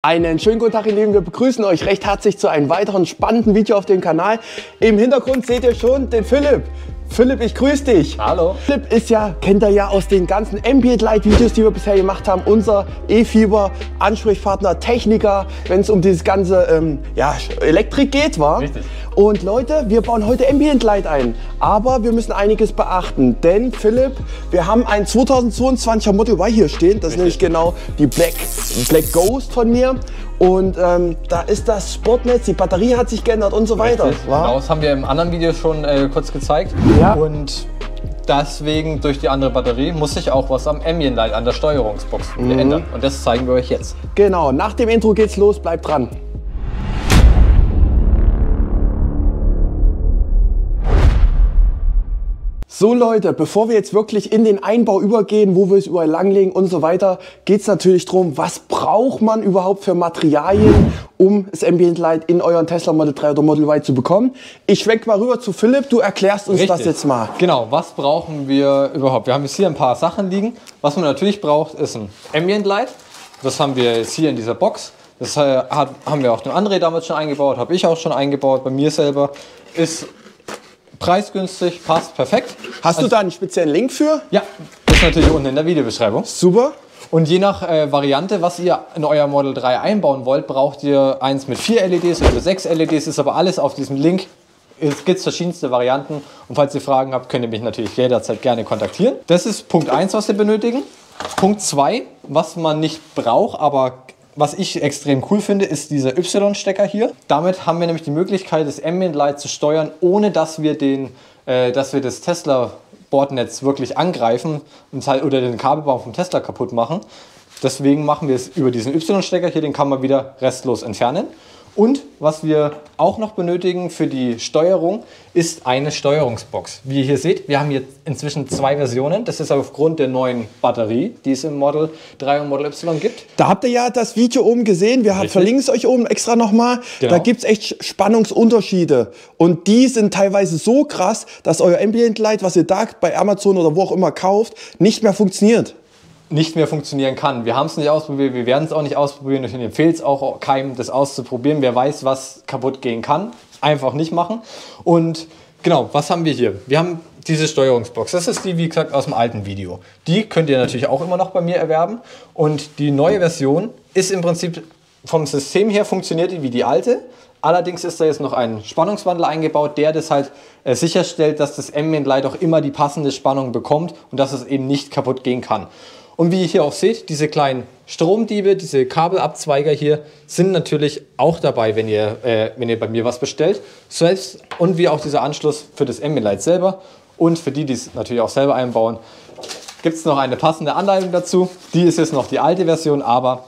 Einen schönen guten Tag, ihr Lieben. Wir begrüßen euch recht herzlich zu einem weiteren spannenden Video auf dem Kanal. Im Hintergrund seht ihr schon den Philipp. Philipp, ich grüße dich. Hallo. Philipp ist ja, kennt ihr ja aus den ganzen Ambient Light Videos, die wir bisher gemacht haben, unser E-Fieber Ansprechpartner, Techniker, wenn es um dieses ganze Elektrik geht, war. Richtig. Und Leute, wir bauen heute Ambient Light ein, aber wir müssen einiges beachten, denn Philipp, wir haben ein 2022er Model Y hier stehen, das ist nämlich genau die Black Ghost von mir. Und da ist das Sportnetz, die Batterie hat sich geändert und so weiter. Genau, das haben wir im anderen Video schon kurz gezeigt. Ja. Und deswegen durch die andere Batterie muss sich auch was am Ambient Light an der Steuerungsbox ändern. Und das zeigen wir euch jetzt. Genau, nach dem Intro geht's los, bleibt dran. So Leute, bevor wir jetzt wirklich in den Einbau übergehen, wo wir es überall langlegen und so weiter, geht es natürlich darum, was braucht man überhaupt für Materialien, um das Ambient Light in euren Tesla Model 3 oder Model Y zu bekommen. Ich schwenke mal rüber zu Philipp, du erklärst uns das jetzt mal. Genau, was brauchen wir überhaupt? Wir haben jetzt hier ein paar Sachen liegen. Was man natürlich braucht, ist ein Ambient Light. Das haben wir jetzt hier in dieser Box. Das haben wir auch dem André damals schon eingebaut, habe ich auch schon eingebaut, bei mir selber. Ist preisgünstig, passt perfekt. Hast du da einen speziellen Link für? Ja, ist natürlich unten in der Videobeschreibung. Super. Und je nach Variante, was ihr in euer Model 3 einbauen wollt, braucht ihr eins mit 4 LEDs oder 6 LEDs. Ist aber alles auf diesem Link. Es gibt verschiedenste Varianten. Und falls ihr Fragen habt, könnt ihr mich natürlich jederzeit gerne kontaktieren. Das ist Punkt 1, was wir benötigen. Punkt 2, was man nicht braucht, aber was ich extrem cool finde, ist dieser Y-Stecker hier. Damit haben wir nämlich die Möglichkeit, das Ambient Light zu steuern, ohne dass wir das Tesla-Bordnetz wirklich angreifen oder den Kabelbaum vom Tesla kaputt machen. Deswegen machen wir es über diesen Y-Stecker hier, den kann man wieder restlos entfernen. Und was wir auch noch benötigen für die Steuerung, ist eine Steuerungsbox. Wie ihr hier seht, wir haben jetzt inzwischen 2 Versionen. Das ist aufgrund der neuen Batterie, die es im Model 3 und Model Y gibt. Da habt ihr ja das Video oben gesehen. Wir verlinken es euch oben extra nochmal. Genau. Da gibt es echt Spannungsunterschiede. Und die sind teilweise so krass, dass euer Ambient Light, was ihr da bei Amazon oder wo auch immer kauft, nicht mehr funktioniert. Nicht mehr funktionieren kann. Wir haben es nicht ausprobiert, wir werden es auch nicht ausprobieren. Ich empfehle es auch keinem, das auszuprobieren. Wer weiß, was kaputt gehen kann, einfach nicht machen. Und genau, was haben wir hier? Wir haben diese Steuerungsbox. Das ist die, wie gesagt, aus dem alten Video. Die könnt ihr natürlich auch immer noch bei mir erwerben. Und die neue Version ist im Prinzip vom System her funktioniert die wie die alte. Allerdings ist da jetzt noch ein Spannungswandler eingebaut, der das halt sicherstellt, dass das Ambient Light auch immer die passende Spannung bekommt und dass es eben nicht kaputt gehen kann. Und wie ihr hier auch seht, diese kleinen Stromdiebe, diese Kabelabzweiger hier, sind natürlich auch dabei, wenn ihr bei mir was bestellt. Selbst und wie auch dieser Anschluss für das Ambient Light selber und für die, die es natürlich auch selber einbauen, gibt es noch eine passende Anleitung dazu. Die ist jetzt noch die alte Version, aber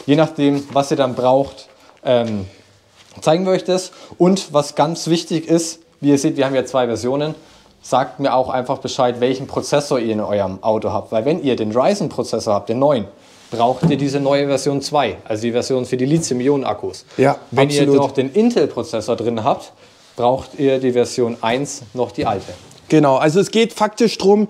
je nachdem, was ihr dann braucht, zeigen wir euch das. Und was ganz wichtig ist, wie ihr seht, wir haben ja 2 Versionen. Sagt mir auch einfach Bescheid, welchen Prozessor ihr in eurem Auto habt. Weil wenn ihr den Ryzen-Prozessor habt, den neuen, braucht ihr diese neue Version 2, also die Version für die Lithium-Ionen-Akkus. Ja, wenn absolut. ihr noch den Intel-Prozessor drin habt, braucht ihr die Version 1 noch die alte. Genau, also es geht faktisch darum,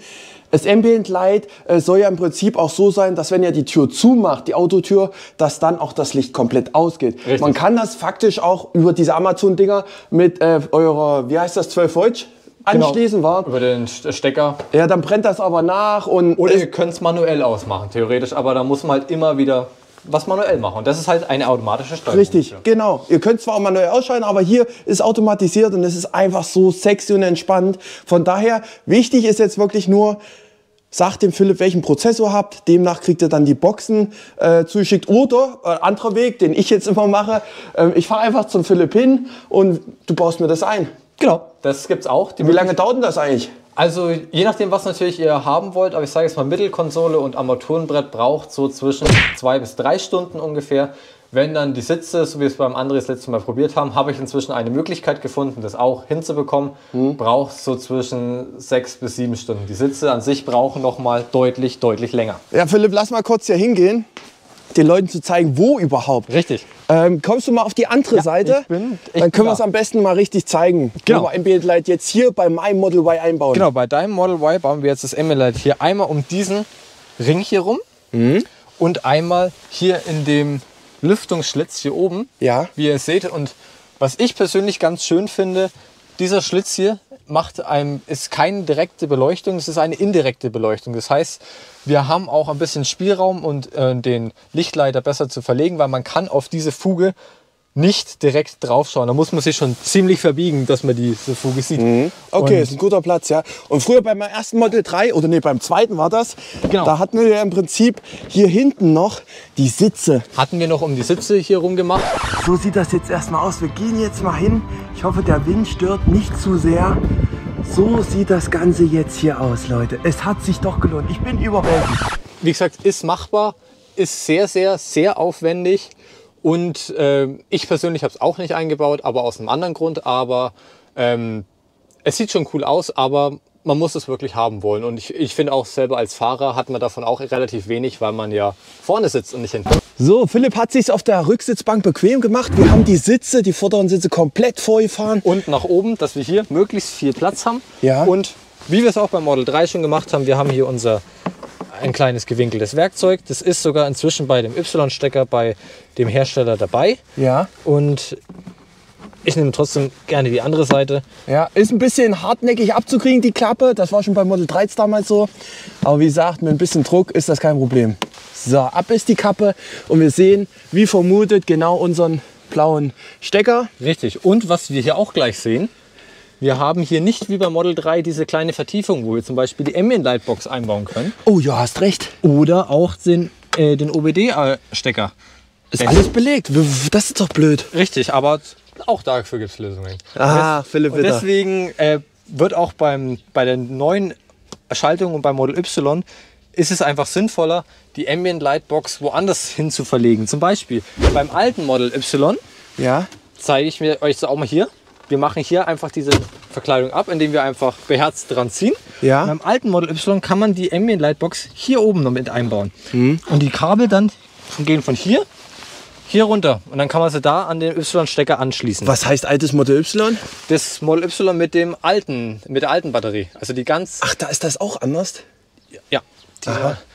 das Ambient Light soll ja im Prinzip auch so sein, dass wenn ihr die Tür zumacht, die Autotür, dass dann auch das Licht komplett ausgeht. Richtig. Man kann das faktisch auch über diese Amazon-Dinger mit eurer, wie heißt das, 12 Volt anschließen, Genau, war? über den Stecker. Ja, dann brennt das aber nach und... Oder ihr könnt es manuell ausmachen, theoretisch, aber da muss man halt immer wieder was manuell machen. Und das ist halt eine automatische Steuerung. Richtig, genau. Ihr könnt zwar auch manuell ausschalten, aber hier ist automatisiert und es ist einfach so sexy und entspannt. Von daher, wichtig ist jetzt wirklich nur, sagt dem Philipp, welchen Prozessor habt. Demnach kriegt ihr dann die Boxen zugeschickt. Oder anderer Weg, den ich jetzt immer mache. Ich fahre einfach zum Philipp hin und du baust mir das ein. Genau, das gibt's auch. Wie lange dauert denn das eigentlich? Also je nachdem, was natürlich ihr haben wollt, aber ich sage jetzt mal, Mittelkonsole und Armaturenbrett braucht so zwischen 2 bis 3 Stunden ungefähr. Wenn dann die Sitze, so wie wir es beim André das letzte Mal probiert haben, habe ich inzwischen eine Möglichkeit gefunden, das auch hinzubekommen. Braucht so zwischen 6 bis 7 Stunden. Die Sitze an sich brauchen noch mal deutlich länger. Ja, Philipp, lass mal kurz hier hingehen, den Leuten zu zeigen, wo überhaupt. Richtig. Kommst du mal auf die andere Seite? Dann können wir es am besten mal richtig zeigen. Genau. Wo wir Ambient Light jetzt hier bei meinem Model Y einbauen. Genau, bei deinem Model Y bauen wir jetzt das Ambient Light hier einmal um diesen Ring hier rum und einmal hier in dem Lüftungsschlitz hier oben, Ja. wie ihr seht. Und was ich persönlich ganz schön finde, dieser Schlitz hier ist keine direkte Beleuchtung, es ist eine indirekte Beleuchtung. Das heißt, wir haben auch ein bisschen Spielraum und den Lichtleiter besser zu verlegen, weil man kann auf diese Fuge nicht direkt drauf schauen. Da muss man sich schon ziemlich verbiegen, dass man diese Fuge sieht. Okay, Und ist ein guter Platz, ja. Und früher beim ersten Model 3, oder nee, beim zweiten war das, Genau. da hatten wir ja im Prinzip hier hinten noch die Sitze. hatten wir noch um die Sitze hier rum gemacht. So sieht das jetzt erstmal aus. Wir gehen jetzt mal hin. Ich hoffe, der Wind stört nicht zu sehr. So sieht das Ganze jetzt hier aus, Leute. Es hat sich doch gelohnt. Ich bin überwältigt. Wie gesagt, ist machbar, ist sehr, sehr, sehr aufwendig. Und ich persönlich habe es auch nicht eingebaut, aber aus einem anderen Grund. Aber es sieht schon cool aus, aber man muss es wirklich haben wollen. Und ich finde auch selber als Fahrer hat man davon auch relativ wenig, weil man ja vorne sitzt und nicht hinten. So, Philipp hat sich auf der Rücksitzbank bequem gemacht. Wir haben die Sitze, die vorderen Sitze komplett vorgefahren. Und nach oben, dass wir hier möglichst viel Platz haben. Ja. Und wie wir es auch beim Model 3 schon gemacht haben, wir haben hier ein kleines gewinkeltes Werkzeug. Das ist sogar inzwischen bei dem Y-Stecker bei dem Hersteller dabei. Ja. Und ich nehme trotzdem gerne die andere Seite. Ja, ist ein bisschen hartnäckig abzukriegen, die Klappe. Das war schon beim Model 3 damals so. Aber wie gesagt, mit ein bisschen Druck ist das kein Problem. So, ab ist die Kappe und wir sehen, wie vermutet, genau unseren blauen Stecker. Richtig. Und was wir hier auch gleich sehen, wir haben hier nicht wie beim Model 3 diese kleine Vertiefung, wo wir zum Beispiel die Ambient Lightbox einbauen können. Oh ja, hast recht. Oder auch den OBD-Stecker. Ist alles belegt. Das ist doch blöd. Richtig, aber auch dafür gibt es Lösungen. Ah, Philipp Und wieder. deswegen wird auch bei der neuen Schaltung und beim Model Y ist es einfach sinnvoller, die Ambient Lightbox woanders hin zu verlegen. Zum Beispiel beim alten Model Y Ja. zeige ich mir euch das auch mal hier. Wir machen hier einfach diese Verkleidung ab, indem wir einfach beherzt dran ziehen. Ja. Beim alten Model Y kann man die Ambient Lightbox hier oben noch mit einbauen. Und die Kabel dann gehen von hier runter. Und dann kann man sie da an den Y-Stecker anschließen. Was heißt altes Model Y? Das Model Y mit der alten Batterie. Also die ganz. Ach, da ist das auch anders? Ja.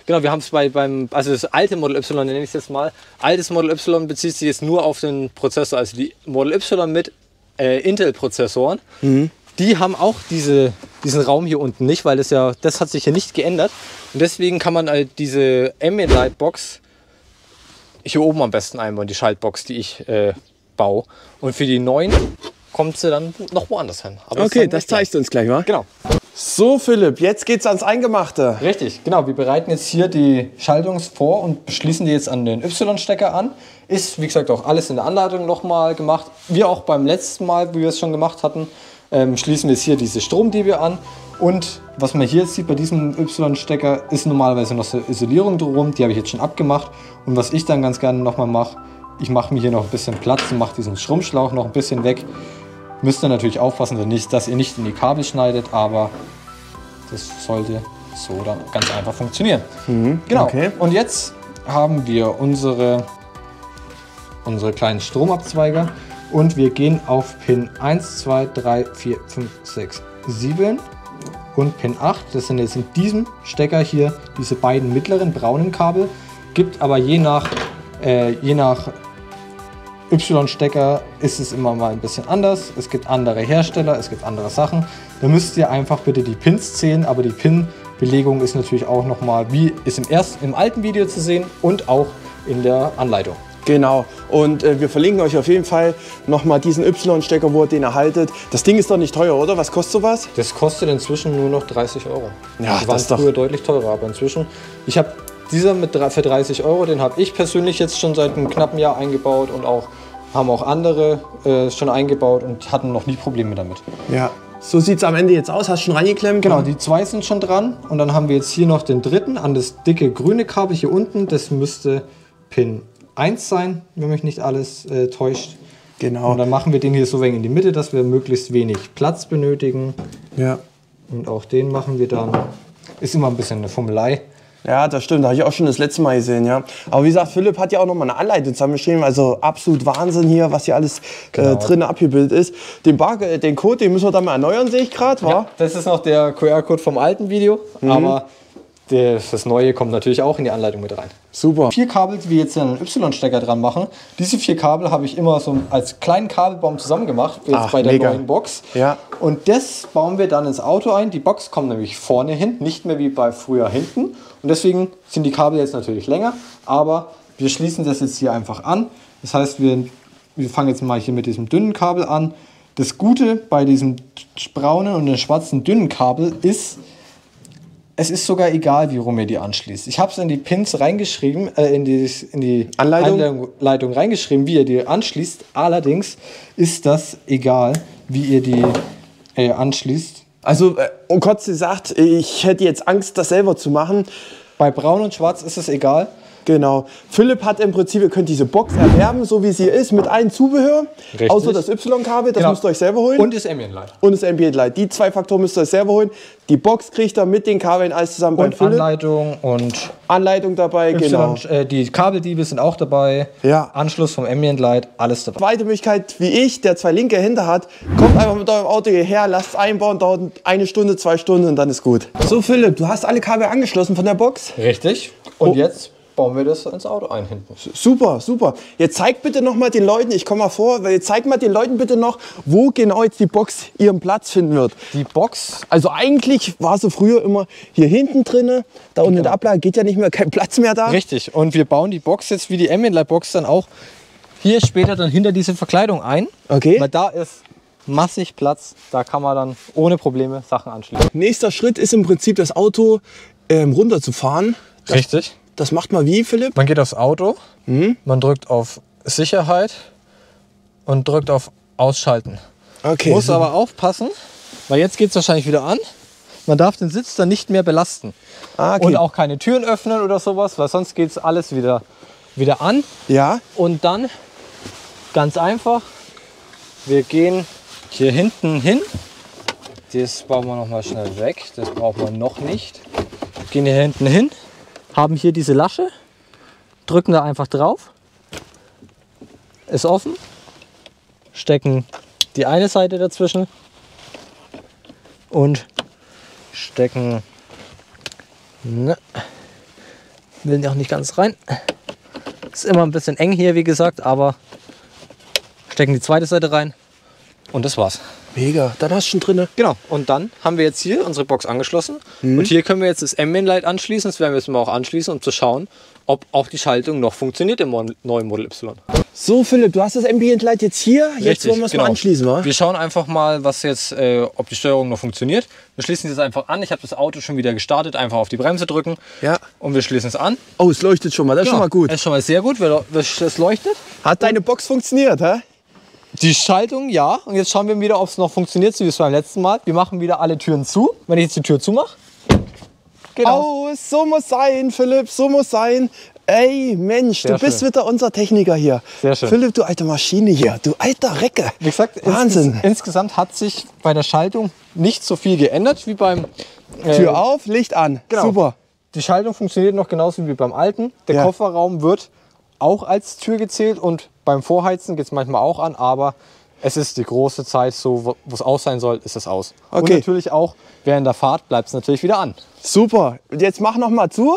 Genau, wir haben es also das alte Model Y, nenne ich es jetzt mal. Altes Model Y bezieht sich jetzt nur auf den Prozessor. Also die Model Y mit Intel-Prozessoren, die haben auch diesen Raum hier unten nicht, weil das hat sich hier nicht geändert. Und deswegen kann man halt diese Ambient Lightbox hier oben am besten einbauen, die Schaltbox, die ich baue. Und für die neuen kommt sie dann noch woanders hin. Aber Okay, das zeigst du uns gleich mal. Genau. So, Philipp, jetzt geht's ans Eingemachte. Richtig, genau. Wir bereiten jetzt hier die Schaltung vor und schließen die jetzt an den Y-Stecker an. Ist, wie gesagt, auch alles in der Anleitung nochmal gemacht. Wie auch beim letzten Mal, wie wir es schon gemacht hatten, schließen wir jetzt hier diese Stromdiebe an. Und was man hier sieht bei diesem Y-Stecker, ist normalerweise noch so Isolierung drumherum. Die habe ich jetzt schon abgemacht. Und was ich dann ganz gerne nochmal mache, ich mache mir hier noch ein bisschen Platz und mache diesen Stromschlauch noch ein bisschen weg. Müsst ihr natürlich aufpassen, dass ihr nicht in die Kabel schneidet, aber das sollte so dann ganz einfach funktionieren. Genau. Okay. Und jetzt haben wir unsere kleinen Stromabzweiger und wir gehen auf Pin 1, 2, 3, 4, 5, 6, 7 und Pin 8. Das sind jetzt in diesem Stecker hier diese beiden mittleren braunen Kabel. Gibt aber je nach Y-Stecker ist es immer mal ein bisschen anders. Es gibt andere Hersteller, es gibt andere Sachen. Da müsst ihr einfach bitte die Pins zählen, aber die Pin-Belegung ist natürlich auch nochmal, wie ist im alten Video zu sehen und auch in der Anleitung. Genau. Und wir verlinken euch auf jeden Fall nochmal diesen Y-Stecker, wo ihr den erhaltet. Das Ding ist doch nicht teuer, oder? Was kostet sowas? Das kostet inzwischen nur noch 30 Euro. Ja, Die das waren ist doch... früher deutlich teurer, aber inzwischen. Dieser für 30 Euro, den habe ich persönlich jetzt schon seit einem knappen Jahr eingebaut und haben auch andere schon eingebaut und hatten noch nie Probleme damit. Ja. So sieht es am Ende jetzt aus. Hast du schon reingeklemmt? Genau, die zwei sind schon dran und dann haben wir jetzt hier noch den dritten an das dicke grüne Kabel hier unten. Das müsste Pin 1 sein, wenn mich nicht alles täuscht. Genau. Und dann machen wir den hier so wenig in die Mitte, dass wir möglichst wenig Platz benötigen. Ja. Und auch den machen wir dann. Ist immer ein bisschen eine Fummelei. Ja, das stimmt. Da habe ich auch schon das letzte Mal gesehen, ja. Aber wie gesagt, Philipp hat ja auch noch mal eine Anleitung zusammengeschrieben. Also absolut Wahnsinn hier, was hier alles drin abgebildet ist. Den Code, den müssen wir dann mal erneuern, sehe ich gerade, Ja, das ist noch der QR-Code vom alten Video. Aber Das Neue kommt natürlich auch in die Anleitung mit rein. Super. 4 Kabel, die wir jetzt einen Y-Stecker dran machen. Diese 4 Kabel habe ich immer so als kleinen Kabelbaum zusammen gemacht, jetzt bei der mega. neuen Box. Ja. Und das bauen wir dann ins Auto ein. Die Box kommt nämlich vorne hin, nicht mehr wie bei früher hinten. Und deswegen sind die Kabel jetzt natürlich länger, aber wir schließen das jetzt hier einfach an. Das heißt, wir fangen jetzt mal hier mit diesem dünnen Kabel an. Das Gute bei diesem braunen und dem schwarzen dünnen Kabel ist, es ist sogar egal, wie rum ihr die anschließt. Ich habe es in die Pins reingeschrieben, in die Anleitung reingeschrieben, wie ihr die anschließt. Allerdings ist das egal, wie ihr die anschließt. Also, um Gott gesagt, ich hätte jetzt Angst, das selber zu machen. Bei braun und schwarz ist es egal. Genau. Philipp hat im Prinzip, ihr könnt diese Box erwerben, so wie sie ist, mit allen Zubehör. Richtig. Außer das Y-Kabel, das müsst ihr euch selber holen. Und das Ambient Light. Und das Ambient Light. Die 2 Faktoren müsst ihr euch selber holen. Die Box kriegt ihr mit den Kabeln alles zusammen beim Philipp. Anleitung und Anleitung dabei, genau. Die Kabeldiebe sind auch dabei. Ja. Anschluss vom Ambient Light, alles dabei. Zweite Möglichkeit, wie ich, der 2 linke Hände hat, kommt einfach mit eurem Auto hierher, lasst es einbauen, dauert 1 Stunde, 2 Stunden und dann ist gut. So Philipp, du hast alle Kabel angeschlossen von der Box. Richtig. Und jetzt bauen wir das ins Auto ein hinten. Super, super. Jetzt zeigt bitte noch mal den Leuten, ich komme mal vor, weil jetzt zeigt mal den Leuten bitte noch, wo genau jetzt die Box ihren Platz finden wird. Die Box, Also eigentlich war sie früher immer hier hinten drinne, da unten in der Ablage geht ja nicht mehr, kein Platz mehr da. richtig. Und wir bauen die Box jetzt wie die Ambient Light Box dann auch hier später dann hinter diese Verkleidung ein. Okay. Weil da ist massig Platz, da kann man dann ohne Probleme Sachen anschließen. Nächster Schritt ist im Prinzip das Auto runterzufahren. Richtig. Das macht mal wie, Philipp? Man geht aufs Auto, man drückt auf Sicherheit und drückt auf Ausschalten. Okay. Muss aber aufpassen, weil jetzt geht es wahrscheinlich wieder an. Man darf den Sitz dann nicht mehr belasten. Okay. Und auch keine Türen öffnen oder sowas, weil sonst geht es alles wieder an. Ja. Und dann ganz einfach, wir gehen hier hinten hin. Das bauen wir noch mal schnell weg, das brauchen wir noch nicht. Gehen hier hinten hin, haben hier diese Lasche, drücken da einfach drauf, ist offen, stecken die eine Seite dazwischen und stecken, will auch nicht ganz rein, ist immer ein bisschen eng hier wie gesagt, aber stecken die zweite Seite rein und das war's. Mega, dann hast du schon drinne. Genau, und dann haben wir jetzt hier unsere Box angeschlossen. Und hier können wir jetzt das Ambient Light anschließen. Das werden wir jetzt mal auch anschließen, um zu schauen, ob auch die Schaltung noch funktioniert im neuen Model Y. So Philipp, du hast das Ambient Light jetzt hier. Jetzt Richtig, wollen wir es genau. mal anschließen, wa? Wir schauen einfach mal, was jetzt, ob die Steuerung noch funktioniert. Wir schließen es einfach an. Ich habe das Auto schon wieder gestartet. Einfach auf die Bremse drücken. Ja. Und wir schließen es an. Oh, es leuchtet schon mal, das ist schon mal gut. Das ist schon mal sehr gut, weil es leuchtet. Hat deine Box funktioniert, hä? Die Schaltung, ja. Und jetzt schauen wir wieder, ob es noch funktioniert, so wie es beim letzten Mal. Wir machen wieder alle Türen zu. Wenn ich jetzt die Tür zumache, Oh, so muss sein, Philipp, so muss sein. Ey, Mensch, Sehr du bist schön. wieder unser Techniker hier. Sehr schön. Philipp, du alte Maschine hier, du alter Recke. Wie gesagt, Wahnsinn. Insgesamt hat sich bei der Schaltung nicht so viel geändert wie beim Tür auf, Licht an. Genau. Super. Die Schaltung funktioniert noch genauso wie beim alten. Der Ja. Kofferraum wird auch als Tür gezählt und beim Vorheizen geht es manchmal auch an, aber es ist die große Zeit, so wo es aus sein soll, ist es aus. Und Okay. natürlich auch während der Fahrt bleibt es natürlich wieder an. Super. Und jetzt mach noch mal zu.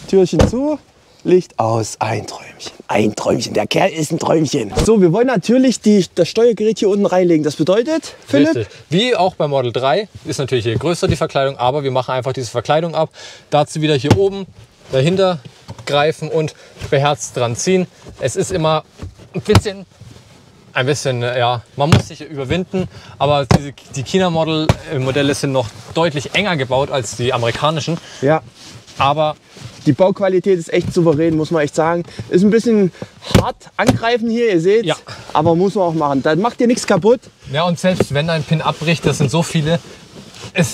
Türchen zu. Licht aus. Ein Träumchen. Ein Träumchen. Der Kerl ist ein Träumchen. So, wir wollen natürlich das Steuergerät hier unten reinlegen. Das bedeutet, Philipp? Richtig. Wie auch beim Model 3 ist natürlich hier größer die Verkleidung, aber wir machen einfach diese Verkleidung ab. Dazu wieder hier oben dahinter greifen und beherzt dran ziehen. Es ist immer ein bisschen, ja, man muss sich überwinden, aber die China-Modelle sind noch deutlich enger gebaut als die amerikanischen. Ja. Aber Die Bauqualität ist echt souverän, muss man echt sagen. Ist ein bisschen hart angreifen hier, ihr seht. Ja. Aber muss man auch machen. Dann macht ihr nichts kaputt. ja, und selbst wenn ein Pin abbricht, das sind so viele,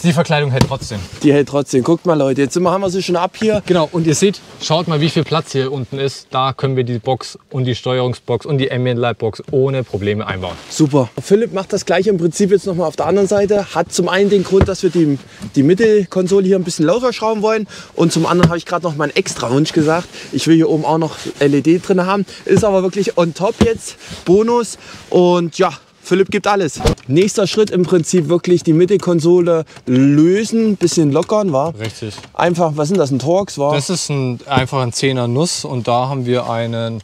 die Verkleidung hält trotzdem. Die hält trotzdem. Guckt mal, Leute, jetzt haben wir sie schon ab hier. Genau, und ihr seht, schaut mal, wie viel Platz hier unten ist. Da können wir die Box und die Steuerungsbox und die Ambient Light Box ohne Probleme einbauen. Super. Philipp macht das gleiche im Prinzip jetzt noch mal auf der anderen Seite. Hat zum einen den Grund, dass wir die Mittelkonsole hier ein bisschen lauter schrauben wollen. Und zum anderen habe ich gerade noch meinen extra Wunsch gesagt. Ich will hier oben auch noch LED drin haben. Ist aber wirklich on top jetzt. Bonus. Und ja, Philipp gibt alles. Nächster Schritt im Prinzip wirklich die Mittelkonsole lösen, bisschen lockern, war. Richtig. Einfach, was sind das, ein Torx, war? Das ist einfach ein 10er Nuss und da haben wir einen,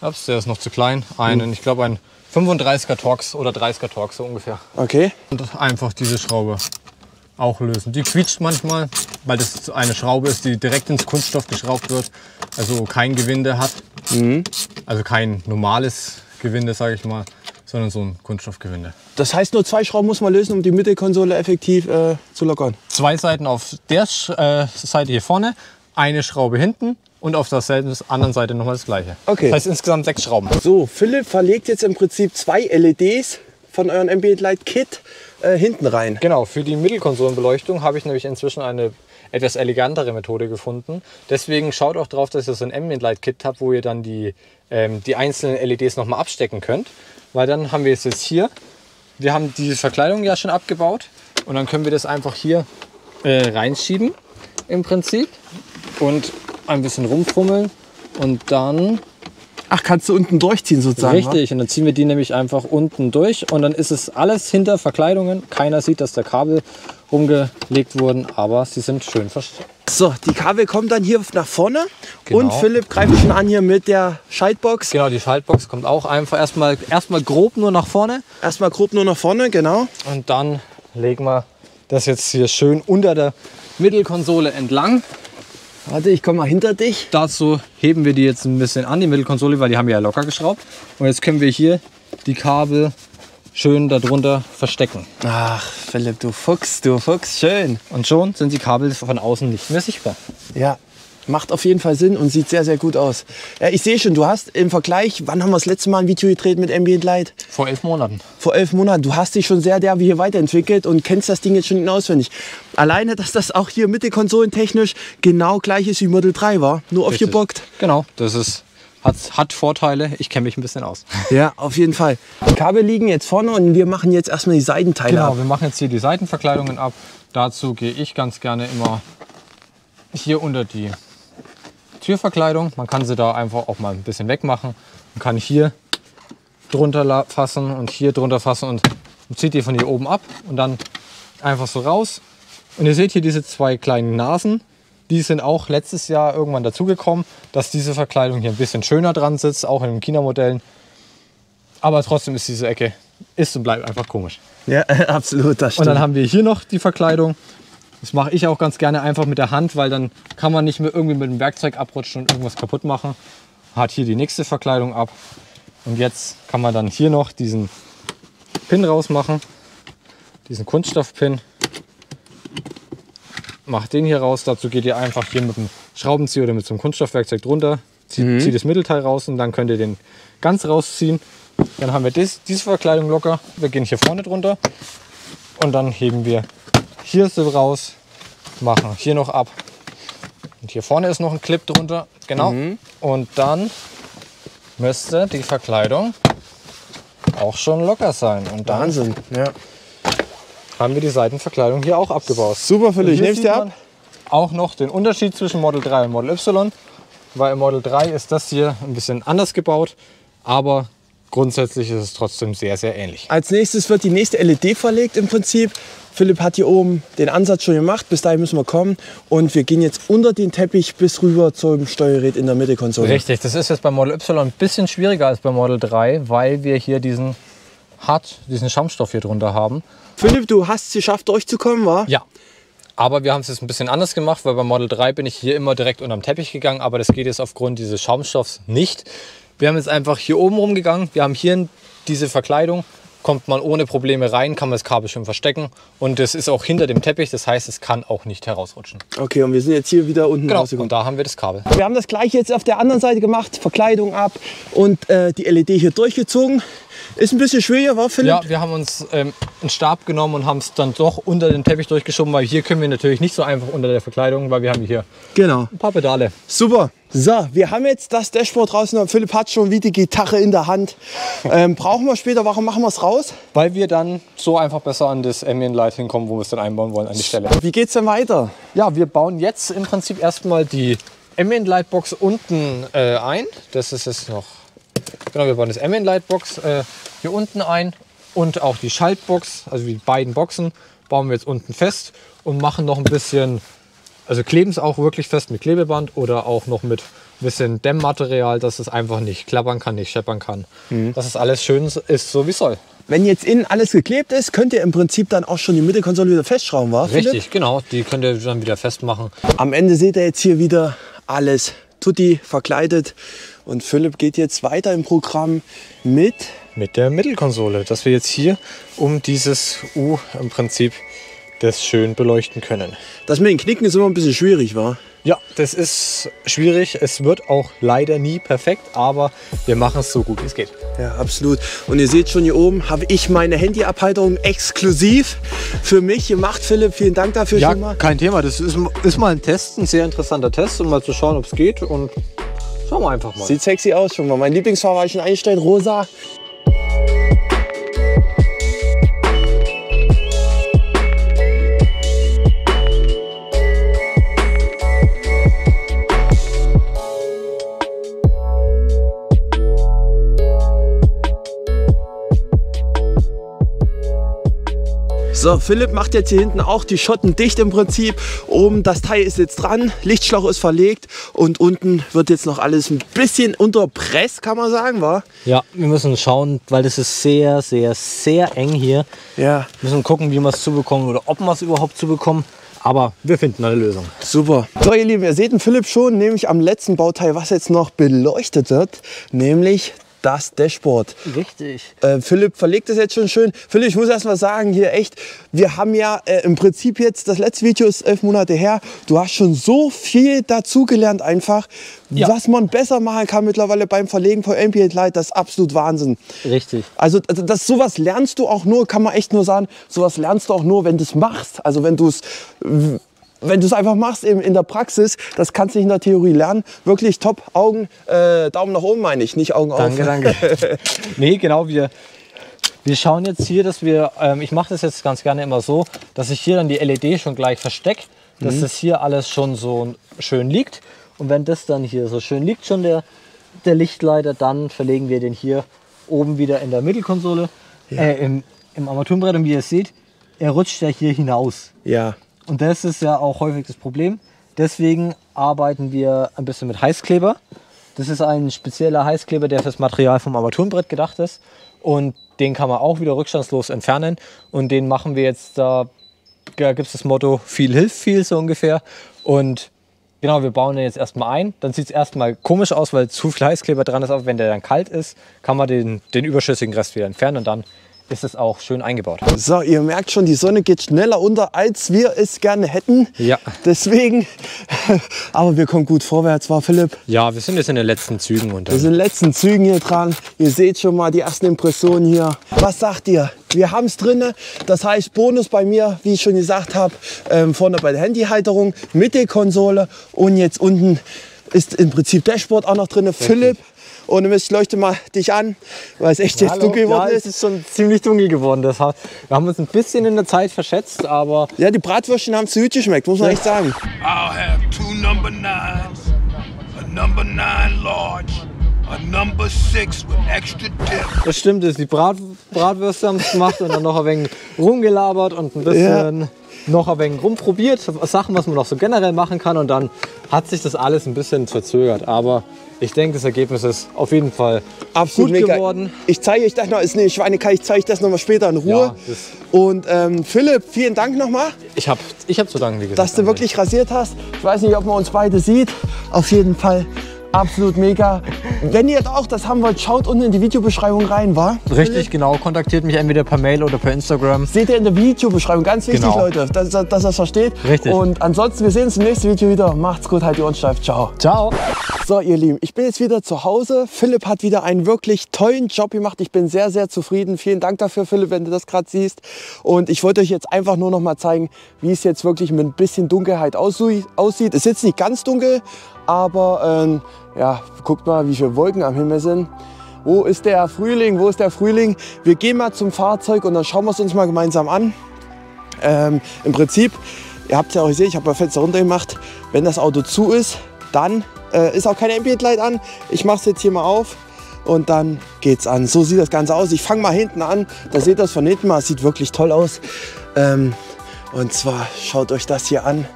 ups, der ist noch zu klein, ich glaube ein 35er Torx oder 30er Torx so ungefähr. Okay. Und einfach diese Schraube auch lösen. Die quietscht manchmal, weil das eine Schraube ist, die direkt ins Kunststoff geschraubt wird, also kein Gewinde hat. Also kein normales Gewinde, sage ich mal, sondern so ein Kunststoffgewinde. Das heißt, nur 2 Schrauben muss man lösen, um die Mittelkonsole effektiv zu lockern. 2 Seiten auf der Seite hier vorne, eine Schraube hinten und auf der anderen Seite nochmal das gleiche. Okay. Das heißt insgesamt 6 Schrauben. So, Philipp verlegt jetzt im Prinzip 2 LEDs von eurem Ambient Light Kit hinten rein. Genau, für die Mittelkonsolenbeleuchtung habe ich nämlich inzwischen eine etwas elegantere Methode gefunden. Deswegen schaut auch drauf, dass ihr so ein Ambient Light Kit habt, wo ihr dann die einzelnen LEDs nochmal abstecken könnt. Weil dann haben wir es jetzt hier. Wir haben diese Verkleidung ja schon abgebaut und dann können wir das einfach hier reinschieben im Prinzip und ein bisschen rumfummeln und dann... Ach, kannst du unten durchziehen sozusagen? Richtig, und dann ziehen wir die nämlich einfach unten durch und dann ist es alles hinter Verkleidungen. Keiner sieht, dass der Kabel rumgelegt wurden, aber sie sind schön versteckt. So, die Kabel kommen dann hier nach vorne Genau. und Philipp greift schon an hier mit der Schaltbox. Genau, die Schaltbox kommt auch einfach erstmal grob nur nach vorne Erstmal grob nur nach vorne, genau. und dann legen wir das jetzt hier schön unter der Mittelkonsole entlang. Warte, ich komme mal hinter dich. Dazu heben wir die jetzt ein bisschen an, die Mittelkonsole, weil die haben wir ja locker geschraubt. Und jetzt können wir hier die Kabel schön darunter verstecken. Ach, Philipp, du Fuchs, schön. Und schon sind die Kabel von außen nicht mehr sichtbar. Ja, macht auf jeden Fall Sinn und sieht sehr, sehr gut aus. Ja, ich sehe schon, du hast im Vergleich, wann haben wir das letzte Mal ein Video gedreht mit Ambient Light? Vor 11 Monaten. Vor 11 Monaten. Du hast dich schon sehr derbe hier weiterentwickelt und kennst das Ding jetzt schon auswendig. Alleine, dass das auch hier mittelkonsolentechnisch genau gleich ist wie Model 3 war, nur aufgebockt. Genau, das ist, hat Vorteile. Ich kenne mich ein bisschen aus. Ja, auf jeden Fall. Die Kabel liegen jetzt vorne und wir machen jetzt erstmal die Seitenteile ab. Genau, wir machen jetzt hier die Seitenverkleidungen ab. Dazu gehe ich ganz gerne immer hier unter die Türverkleidung. Man kann sie da einfach auch mal ein bisschen wegmachen. Man kann hier drunter fassen und hier drunter fassen und zieht die von hier oben ab und dann einfach so raus. Und ihr seht hier diese 2 kleinen Nasen. Die sind auch letztes Jahr irgendwann dazugekommen, dass diese Verkleidung hier ein bisschen schöner dran sitzt, auch in den China-Modellen. Aber trotzdem ist diese Ecke, ist und bleibt einfach komisch. Ja, absolut, das stimmt. Und dann haben wir hier noch die Verkleidung. Das mache ich auch ganz gerne einfach mit der Hand, weil dann kann man nicht mehr irgendwie mit dem Werkzeug abrutschen und irgendwas kaputt machen. Hat hier die nächste Verkleidung ab. Und jetzt kann man dann hier noch diesen Pin rausmachen. Diesen Kunststoffpin. Macht den hier raus. Dazu geht ihr einfach hier mit dem Schraubenzieher oder mit so einem Kunststoffwerkzeug drunter. Zieht das Mittelteil raus und dann könnt ihr den ganz rausziehen. Dann haben wir diese Verkleidung locker. Wir gehen hier vorne drunter. Und dann heben wir hier so raus, machen hier noch ab. Und hier vorne ist noch ein Clip drunter. Genau. Und dann müsste die Verkleidung auch schon locker sein. Und dann Wahnsinn, ja. haben wir die Seitenverkleidung hier auch abgebaut. Super, Philipp, ich nehm's dir ab. Auch noch den Unterschied zwischen Model 3 und Model Y. Weil im Model 3 ist das hier ein bisschen anders gebaut. Aber grundsätzlich ist es trotzdem sehr, sehr ähnlich. Als nächstes wird die nächste LED verlegt im Prinzip. Philipp hat hier oben den Ansatz schon gemacht, bis dahin müssen wir kommen. Und wir gehen jetzt unter den Teppich bis rüber zum Steuergerät in der Mittelkonsole. Richtig, das ist jetzt bei Model Y ein bisschen schwieriger als bei Model 3, weil wir hier diesen Schaumstoff hier drunter haben. Philipp, du hast es geschafft, durchzukommen, wa? Ja. Aber wir haben es jetzt ein bisschen anders gemacht, weil bei Model 3 bin ich hier immer direkt unterm Teppich gegangen, aber das geht jetzt aufgrund dieses Schaumstoffs nicht. Wir haben jetzt einfach hier oben rumgegangen, wir haben hier diese Verkleidung, kommt man ohne Probleme rein, kann man das Kabel schön verstecken und das ist auch hinter dem Teppich, das heißt, es kann auch nicht herausrutschen. Okay, und wir sind jetzt hier wieder unten rausgekommen. Und da haben wir das Kabel. Wir haben das gleiche jetzt auf der anderen Seite gemacht, Verkleidung ab und die LED hier durchgezogen. Ist ein bisschen schwieriger, war Philipp? Ja, wir haben uns einen Stab genommen und haben es dann doch unter den Teppich durchgeschoben, weil hier können wir natürlich nicht so einfach unter der Verkleidung, weil wir haben hier Genau. ein paar Pedale. Super. So, wir haben jetzt das Dashboard draußen und Philipp hat schon wie die Gitarre in der Hand. Brauchen wir später, warum machen wir es raus? Weil wir dann so einfach besser an das Ambient Light hinkommen, wo wir es dann einbauen wollen, an die Stelle. Wie geht's denn weiter? Ja, wir bauen jetzt im Prinzip erstmal die Ambient Light Box unten ein. Das ist jetzt noch, genau, wir bauen das Ambient Light Box hier unten ein und auch die Schaltbox, also die beiden Boxen, bauen wir jetzt unten fest und machen noch ein bisschen, also kleben es auch wirklich fest mit Klebeband oder auch noch mit ein bisschen Dämmmaterial, dass es einfach nicht klappern kann, nicht scheppern kann. Dass es alles schön ist, so wie es soll. Wenn jetzt innen alles geklebt ist, könnt ihr im Prinzip dann auch schon die Mittelkonsole wieder festschrauben, wa? Richtig, Philipp? genau. Die könnt ihr dann wieder festmachen. Am Ende seht ihr jetzt hier wieder alles tutti verkleidet. Und Philipp geht jetzt weiter im Programm mit der Mittelkonsole, dass wir jetzt hier um dieses U im Prinzip das schön beleuchten können. Das mit den Knicken ist immer ein bisschen schwierig, wa? Ja, das ist schwierig. Es wird auch leider nie perfekt, aber wir machen es so gut wie es geht. Ja, absolut. Und ihr seht schon, hier oben habe ich meine Handyabhalterung exklusiv für mich gemacht. Philipp, vielen Dank dafür schon mal. Kein Thema. Das ist mal ein Test, ein sehr interessanter Test, um mal zu schauen, ob es geht. Und schauen wir einfach mal. Sieht sexy aus schon mal. Mein Lieblingsfarbe habe ich schon eingestellt, rosa. So, Philipp macht jetzt hier hinten auch die Schotten dicht im Prinzip. Oben das Teil ist jetzt dran, Lichtschlauch ist verlegt und unten wird jetzt noch alles ein bisschen unter Press, kann man sagen, wa? Ja, wir müssen schauen, weil das ist sehr, sehr, sehr eng hier. Ja. Wir müssen gucken, wie wir es zubekommen oder ob wir es überhaupt zubekommen. Aber wir finden eine Lösung. Super. So, ihr Lieben, ihr seht den Philipp schon, nämlich am letzten Bauteil, was jetzt noch beleuchtet wird, nämlich das Dashboard. Richtig. Philipp verlegt das jetzt schon schön. Philipp, ich muss erst mal sagen, hier echt, wir haben ja im Prinzip jetzt, das letzte Video ist 11 Monate her, du hast schon so viel dazugelernt einfach, was man besser machen kann mittlerweile beim Verlegen von Ambient Light, das ist absolut Wahnsinn. Richtig. Also sowas lernst du auch nur, kann man echt nur sagen, sowas lernst du auch nur, wenn du es machst. Also wenn du es einfach machst in der Praxis, das kannst du nicht in der Theorie lernen. Wirklich top, Augen, Daumen nach oben meine ich, nicht Augen auf. Danke. Nee, genau, wir schauen jetzt hier, dass wir, ich mache das jetzt ganz gerne immer so, dass ich hier dann die LED schon gleich verstecke, dass das hier alles schon so schön liegt. Und wenn das dann hier so schön liegt, schon der Lichtleiter, dann verlegen wir den hier oben wieder in der Mittelkonsole, im Armaturenbrett. Und wie ihr seht, er rutscht ja hier hinaus. Ja. Und das ist ja auch häufig das Problem. Deswegen arbeiten wir ein bisschen mit Heißkleber. Das ist ein spezieller Heißkleber, der für das Material vom Armaturenbrett gedacht ist. Und den kann man auch wieder rückstandslos entfernen. Und den machen wir jetzt, da gibt es das Motto, viel hilft viel, so ungefähr. Und genau, wir bauen den jetzt erstmal ein. Dann sieht es erstmal komisch aus, weil zu viel Heißkleber dran ist. Aber wenn der dann kalt ist, kann man den überschüssigen Rest wieder entfernen. Und dann ist es auch schön eingebaut. So, ihr merkt schon, die Sonne geht schneller unter, als wir es gerne hätten. Ja. Deswegen, aber wir kommen gut vorwärts, war Philipp? Ja, wir sind jetzt in den letzten Zügen. Und wir sind in den letzten Zügen hier dran. Ihr seht schon mal die ersten Impressionen hier. Was sagt ihr? Wir haben es drin. Das heißt, Bonus bei mir, wie ich schon gesagt habe, vorne bei der Handyhalterung, Mittelkonsole und jetzt unten ist im Prinzip Dashboard auch noch drin. Philipp. Und ich leuchte mal dich an, weil es echt jetzt dunkel geworden ist. Es ist schon ziemlich dunkel geworden. Wir haben uns ein bisschen in der Zeit verschätzt, aber... Ja, die Bratwürstchen haben zu gut geschmeckt, muss man echt sagen. I'll have 2 number 9s, a number 9 large, a number 6 with extra dip. Das stimmt, die Bratwürste haben es gemacht und dann noch ein wenig rumgelabert und ein bisschen... noch ein wenig rumprobiert, Sachen, was man noch so generell machen kann, und dann hat sich das alles ein bisschen verzögert. Aber ich denke, das Ergebnis ist auf jeden Fall absolut gut mega geworden. Ich zeige euch das noch, ist eine Schweinekai, ich zeige euch das noch mal später in Ruhe. Ja, und Philipp, vielen Dank nochmal. Ich hab zu danken, wie gesagt. Dass du wirklich rasiert hast. Ich weiß nicht, ob man uns beide sieht. Auf jeden Fall absolut mega. Wenn ihr auch das haben wollt, schaut unten in die Videobeschreibung rein, wa? Richtig, genau. Kontaktiert mich entweder per Mail oder per Instagram. Seht ihr in der Videobeschreibung. Ganz wichtig, genau, Leute, dass ihr das versteht. Richtig. Und ansonsten, wir sehen uns im nächsten Video wieder. Macht's gut, halt die Ohren steif. Ciao. Ciao. So, ihr Lieben, ich bin jetzt wieder zu Hause. Philipp hat wieder einen wirklich tollen Job gemacht. Ich bin sehr, sehr zufrieden. Vielen Dank dafür, Philipp, wenn du das gerade siehst. Und ich wollte euch jetzt einfach nur noch mal zeigen, wie es jetzt wirklich mit ein bisschen Dunkelheit aussieht. Es ist jetzt nicht ganz dunkel, aber ja, guckt mal, wie viele Wolken am Himmel sind. Wo ist der Frühling? Wo ist der Frühling? Wir gehen mal zum Fahrzeug und dann schauen wir es uns mal gemeinsam an. Im Prinzip, ihr habt es ja auch gesehen, ich habe das Fenster runter gemacht. Wenn das Auto zu ist, dann ist auch kein Ambient Light an. Ich mache es jetzt hier mal auf und dann geht's an. So sieht das Ganze aus. Ich fange mal hinten an. Da seht ihr das von hinten mal. Sieht wirklich toll aus. Und zwar schaut euch das hier an.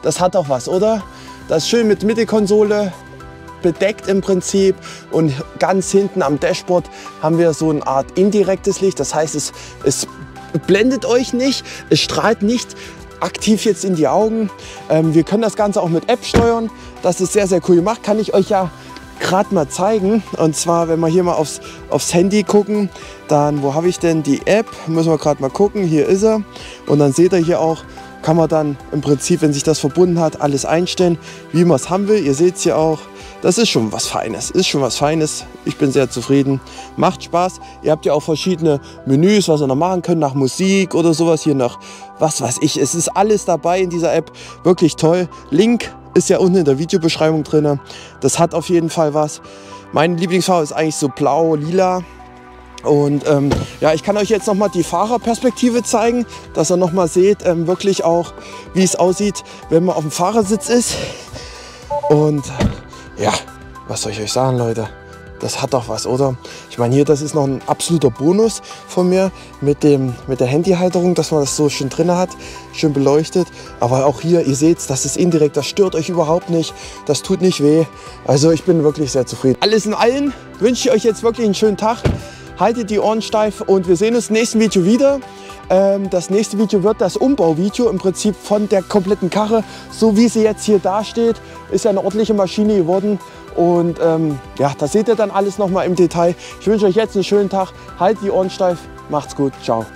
Das hat doch was, oder? Das ist schön mit Mittelkonsole bedeckt im Prinzip, und ganz hinten am Dashboard haben wir so eine Art indirektes Licht. Das heißt, es blendet euch nicht, es strahlt nicht aktiv jetzt in die Augen. Wir können das Ganze auch mit App steuern. Das ist sehr, sehr cool gemacht. Kann ich euch ja gerade mal zeigen. Und zwar, wenn wir hier mal aufs Handy gucken, dann, wo habe ich denn die App? Müssen wir gerade mal gucken. Hier ist er. Und dann seht ihr hier auch, kann man dann im Prinzip, wenn sich das verbunden hat, alles einstellen, wie man es haben will. Ihr seht es hier auch. Das ist schon was Feines. Ist schon was Feines. Ich bin sehr zufrieden. Macht Spaß. Ihr habt ja auch verschiedene Menüs, was ihr noch machen könnt, nach Musik oder sowas. Hier nach, was weiß ich. Es ist alles dabei in dieser App. Wirklich toll. Link ist ja unten in der Videobeschreibung drin. Das hat auf jeden Fall was. Meine Lieblingsfarbe ist eigentlich so blau, lila. Und ja, ich kann euch jetzt noch mal die Fahrerperspektive zeigen, dass ihr noch mal seht, wirklich auch, wie es aussieht, wenn man auf dem Fahrersitz ist. Und ja, was soll ich euch sagen, Leute? Das hat doch was, oder? Ich meine, hier, das ist noch ein absoluter Bonus von mir mit der Handyhalterung, dass man das so schön drin hat, schön beleuchtet. Aber auch hier, ihr seht, das ist indirekt, das stört euch überhaupt nicht, das tut nicht weh. Also ich bin wirklich sehr zufrieden. Alles in allem wünsche ich euch jetzt wirklich einen schönen Tag. Haltet die Ohren steif und wir sehen uns im nächsten Video wieder. Das nächste Video wird das Umbauvideo im Prinzip von der kompletten Karre, so wie sie jetzt hier dasteht. Ist ja eine ordentliche Maschine geworden. Und ja, das seht ihr dann alles noch mal im Detail. Ich wünsche euch jetzt einen schönen Tag. Haltet die Ohren steif. Macht's gut. Ciao.